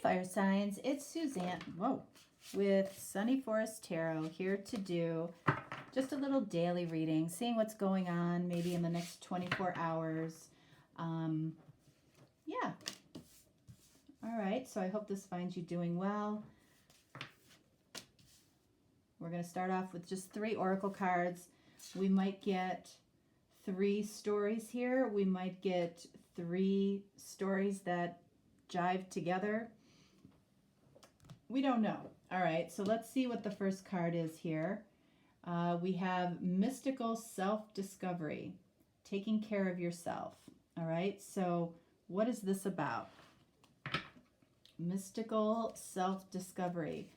fire signs, it's Suzanne, with Sunny Forest Tarot, here to do just a little daily reading, seeing what's going on maybe in the next 24 hours. Yeah. All right, so I hope this finds you doing well. We're going to start off with just 3 oracle cards. We might get 3 stories here. We might get 3 stories that jive together. We don't know. All right, so let's see what the first card is here. We have mystical self-discovery, taking care of yourself. All right, so what is this about? Mystical self-discovery.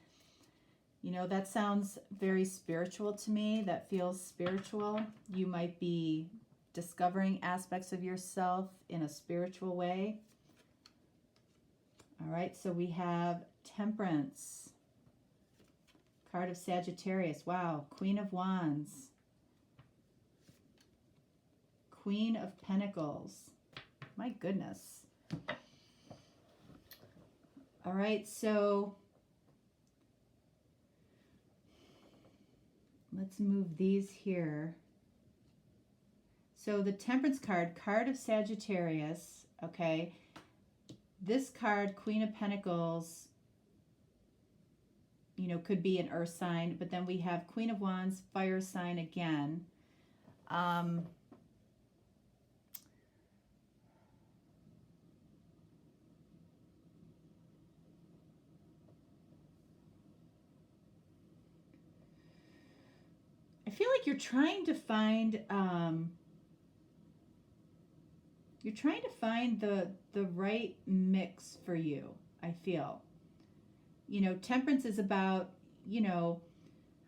You know, that sounds very spiritual to me. That feels spiritual. You might be discovering aspects of yourself in a spiritual way. All right, so we have Temperance, card of Sagittarius. Wow, Queen of Wands, Queen of Pentacles. My goodness. All right, so let's move these here. So the Temperance card, card of Sagittarius, okay. This card, Queen of Pentacles, you know, could be an earth sign, but then we have Queen of Wands, fire sign again. I feel like you're trying to find the right mix for you, I feel. You know, Temperance is about, you know,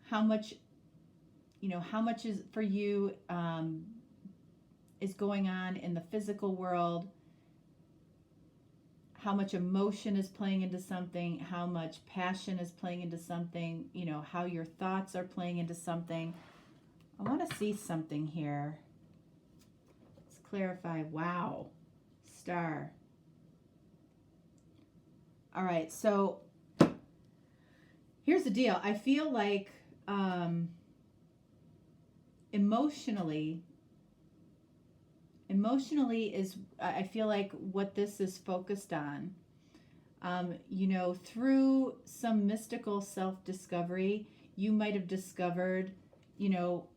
how much is for you is going on in the physical world, how much emotion is playing into something, how much passion is playing into something, you know, how your thoughts are playing into something. I want to see something here. Let's clarify. Wow. Star. All right, so here's the deal. I feel like emotionally is, I feel like what this is focused on, you know, through some mystical self-discovery, you might have discovered, you know,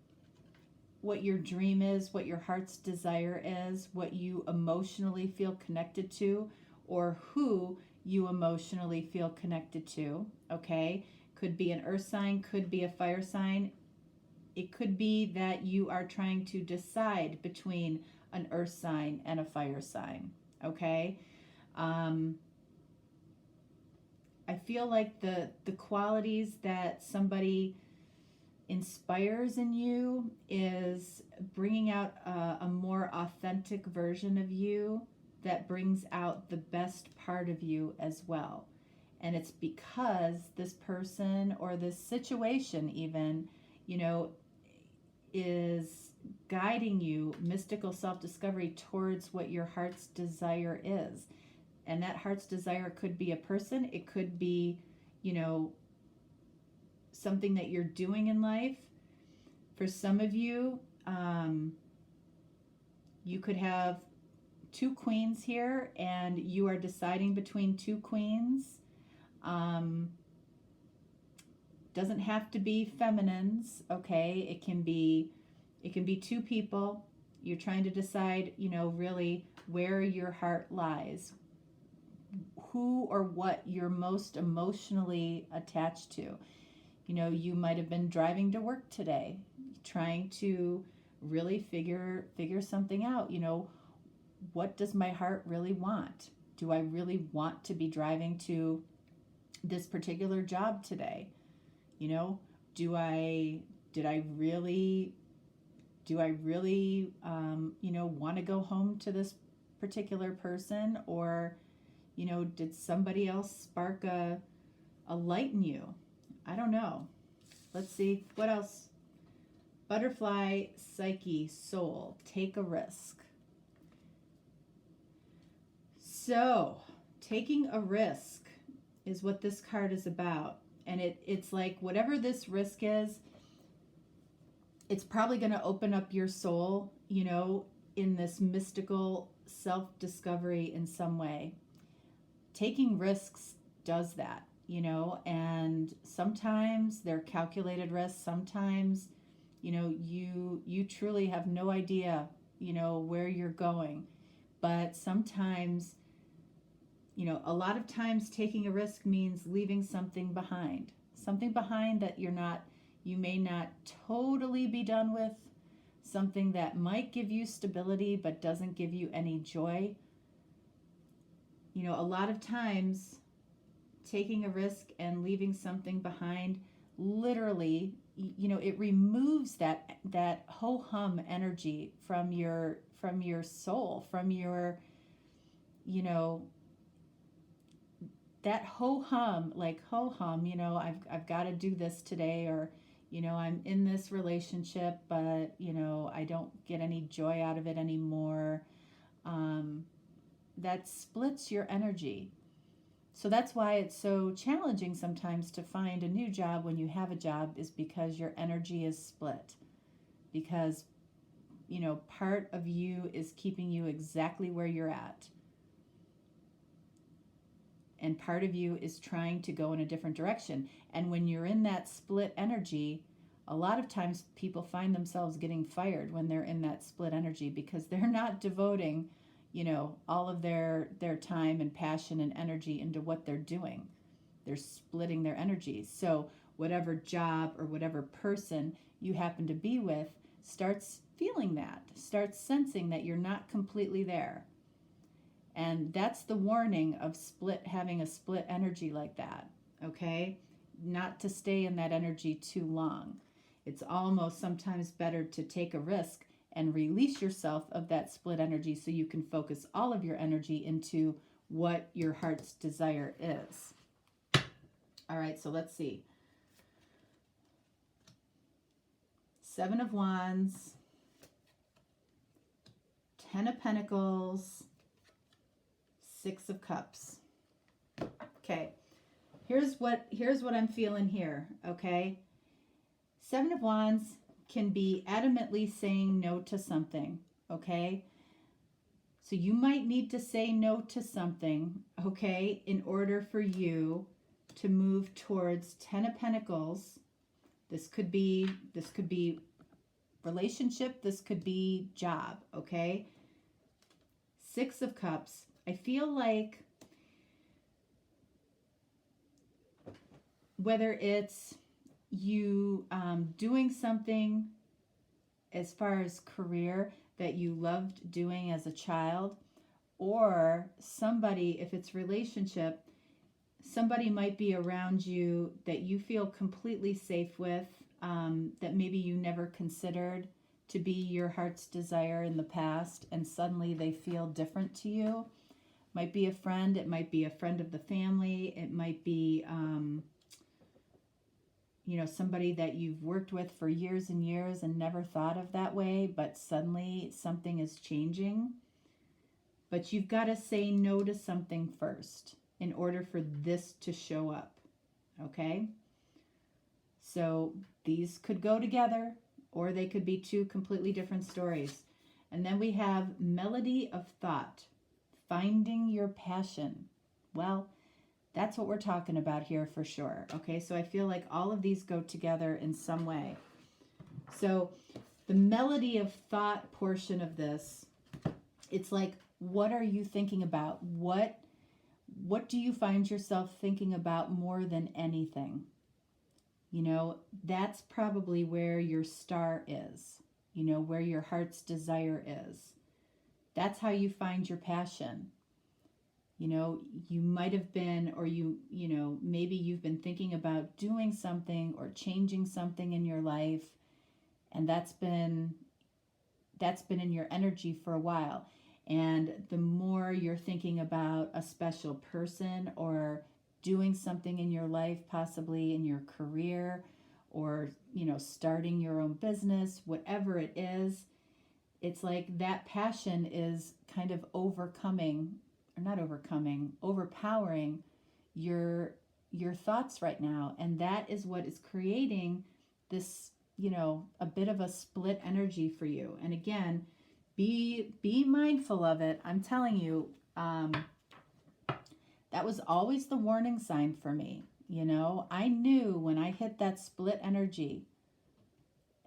what your dream is, what your heart's desire is, what you emotionally feel connected to, or who you emotionally feel connected to, okay? Could be an earth sign, could be a fire sign. It could be that you are trying to decide between an earth sign and a fire sign, okay? I feel like the qualities that somebody inspires in you is bringing out a more authentic version of you that brings out the best part of you as well. And it's because this person or this situation even, you know, is guiding you, mystical self-discovery, towards what your heart's desire is. And that heart's desire could be a person, it could be, you know, something that you're doing in life. For some of you, you could have 2 queens here and you are deciding between 2 queens. Doesn't have to be feminines, okay? It can be 2 people. You're trying to decide, you know, really where your heart lies, who or what you're most emotionally attached to. You know, you might have been driving to work today, trying to really figure something out. You know, what does my heart really want? Do I really want to be driving to this particular job today? You know, do I really, you know, want to go home to this particular person? Or, you know, did somebody else spark a light in you? I don't know. Let's see. What else? Butterfly, Psyche, Soul. Take a risk. So, taking a risk. is what this card is about. And it's like whatever this risk is, it's probably going to open up your soul, you know, in this mystical self-discovery in some way. Taking risks does that, you know, and sometimes they're calculated risks. Sometimes, you know, you truly have no idea, you know, where you're going. But sometimes, you know, a lot of times taking a risk means leaving something behind that you may not totally be done with, something that might give you stability but doesn't give you any joy. You know, a lot of times taking a risk and leaving something behind, literally, you know, it removes that ho-hum energy from your soul, from your, you know, that ho-hum, like ho-hum, you know, I've got to do this today, or, you know, I'm in this relationship, but, you know, I don't get any joy out of it anymore. That splits your energy. So that's why it's so challenging sometimes to find a new job when you have a job, is because your energy is split. Because, you know, part of you is keeping you exactly where you're at. And part of you is trying to go in a different direction. And when you're in that split energy, a lot of times people find themselves getting fired when they're in that split energy, because they're not devoting, you know, all of their time and passion and energy into what they're doing. They're splitting their energies. So whatever job or whatever person you happen to be with starts feeling that, starts sensing that you're not completely there. And that's the warning of having a split energy like that, okay? Not to stay in that energy too long. It's almost sometimes better to take a risk and release yourself of that split energy so you can focus all of your energy into what your heart's desire is. All right, so let's see. 7 of Wands, 10 of Pentacles, 6 of Cups. Okay, here's what I'm feeling here, okay? 7 of Wands can be adamantly saying no to something, okay? So you might need to say no to something, okay, in order for you to move towards 10 of Pentacles. This could be relationship, this could be job, okay? 6 of Cups. I feel like whether it's you doing something as far as career that you loved doing as a child, or somebody, if it's relationship, somebody might be around you that you feel completely safe with, that maybe you never considered to be your heart's desire in the past, and suddenly they feel different to you. Might be a friend, it might be a friend of the family, it might be you know, somebody that you've worked with for years and years and never thought of that way, but suddenly something is changing. But you've got to say no to something first in order for this to show up, okay? So these could go together, or they could be two completely different stories. And then we have melody of thought, finding your passion. Well, that's what we're talking about here for sure. Okay, so I feel like all of these go together in some way. So the melody of thought portion of this, it's like, what are you thinking about? What do you find yourself thinking about more than anything? You know, that's probably where your star is, you know, where your heart's desire is. That's how you find your passion. You know, you might have been, or you know, maybe you've been thinking about doing something or changing something in your life, and that's been in your energy for a while. And the more you're thinking about a special person or doing something in your life, possibly in your career, or, you know, starting your own business, whatever it is, it's like that passion is kind of overpowering your thoughts right now, and that is what is creating this, you know, a bit of a split energy for you. And again, be mindful of it. I'm telling you, that was always the warning sign for me. You know, I knew when I hit that split energy,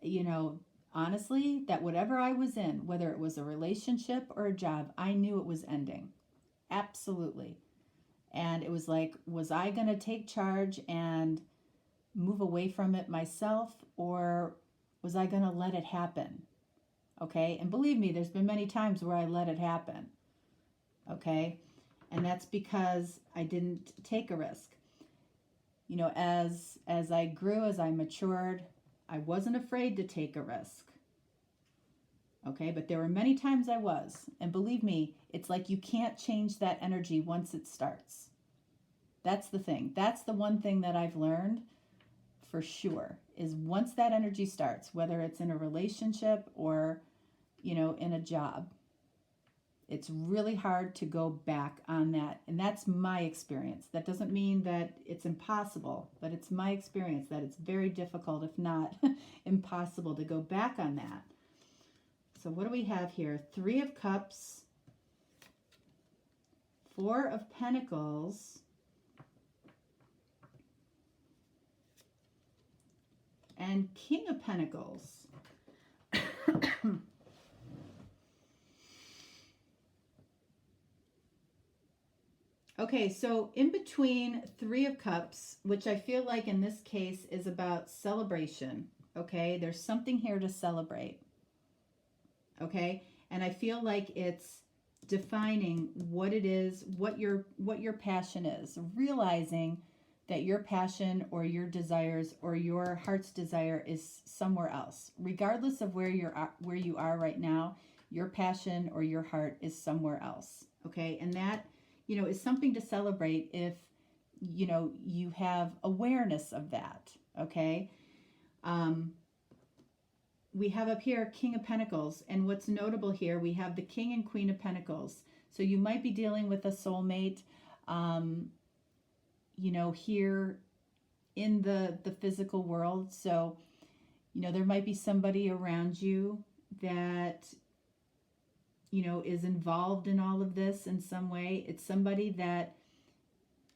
you know, honestly, that whatever I was in, whether it was a relationship or a job, I knew it was ending. Absolutely. And it was like, was I going to take charge and move away from it myself, or was I going to let it happen? Okay. And believe me, there's been many times where I let it happen. Okay. And that's because I didn't take a risk. You know, as I grew, as I matured, I wasn't afraid to take a risk. Okay, but there were many times I was. And believe me, it's like you can't change that energy once it starts. That's the thing. That's the one thing that I've learned for sure, is once that energy starts, whether it's in a relationship or, you know, in a job, it's really hard to go back on that. And that's my experience. That doesn't mean that it's impossible, but it's my experience that it's very difficult, if not impossible, to go back on that. So what do we have here? 3 of Cups, 4 of Pentacles, and King of Pentacles. Okay, so in between 3 of Cups, which I feel like in this case is about celebration, okay? There's something here to celebrate, okay? And I feel like it's defining what it is, what your passion is, realizing that your passion or your desires or your heart's desire is somewhere else. Regardless of where you are right now, your passion or your heart is somewhere else, okay? And that, you know, is something to celebrate if, you know, you have awareness of that, okay? We have up here King of Pentacles, and what's notable here, we have the King and Queen of Pentacles. So you might be dealing with a soulmate, you know, here in the physical world. So, you know, there might be somebody around you that, you know, is involved in all of this in some way. It's somebody that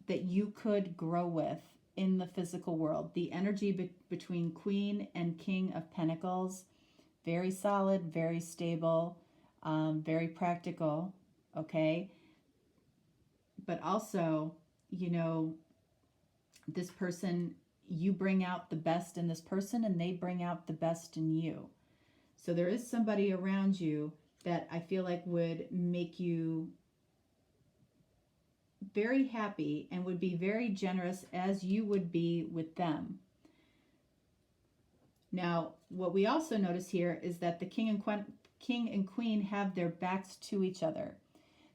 you could grow with in the physical world. The energy between Queen and King of Pentacles, very solid, very stable, very practical, okay? But also, you know, this person, you bring out the best in this person and they bring out the best in you. So there is somebody around you that I feel like would make you very happy and would be very generous as you would be with them. Now, what we also notice here is that the King and Queen have their backs to each other.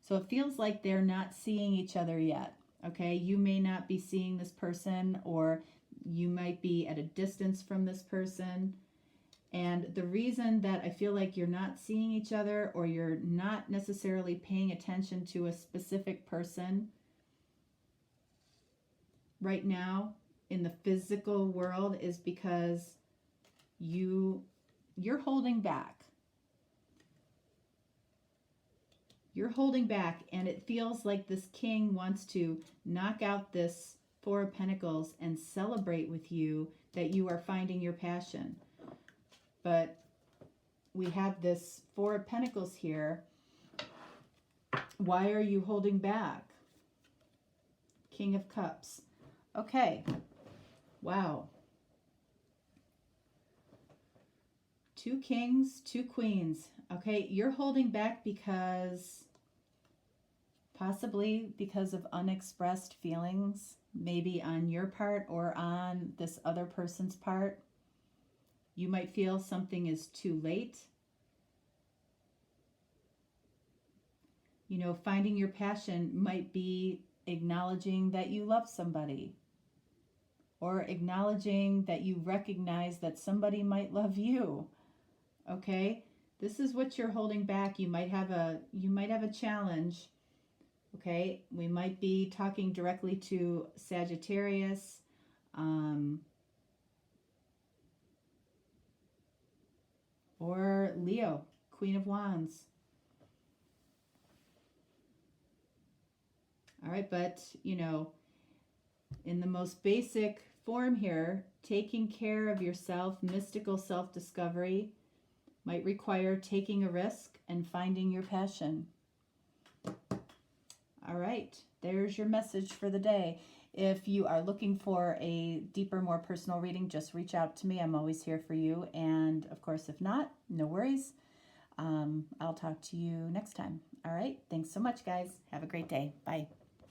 So it feels like they're not seeing each other yet. Okay, you may not be seeing this person, or you might be at a distance from this person. And the reason that I feel like you're not seeing each other, or you're not necessarily paying attention to a specific person right now in the physical world, is because you're holding back. You're holding back, and it feels like this King wants to knock out this 4 of Pentacles and celebrate with you that you are finding your passion. But we have this 4 of Pentacles here. Why are you holding back? King of Cups. Okay. Wow. 2 kings, 2 queens. Okay, you're holding back because, possibly because of unexpressed feelings, maybe on your part or on this other person's part. You might feel something is too late. You know, finding your passion might be acknowledging that you love somebody, or acknowledging that you recognize that somebody might love you. Okay? This is what you're holding back. You might have a challenge Okay, we might be talking directly to Sagittarius, or Leo, Queen of Wands. All right, but, you know, in the most basic form here, taking care of yourself, mystical self-discovery, might require taking a risk and finding your passion. All right, there's your message for the day. If you are looking for a deeper, more personal reading, just reach out to me. I'm always here for you. And of course, if not, no worries. I'll talk to you next time. All right, thanks so much, guys. Have a great day. Bye.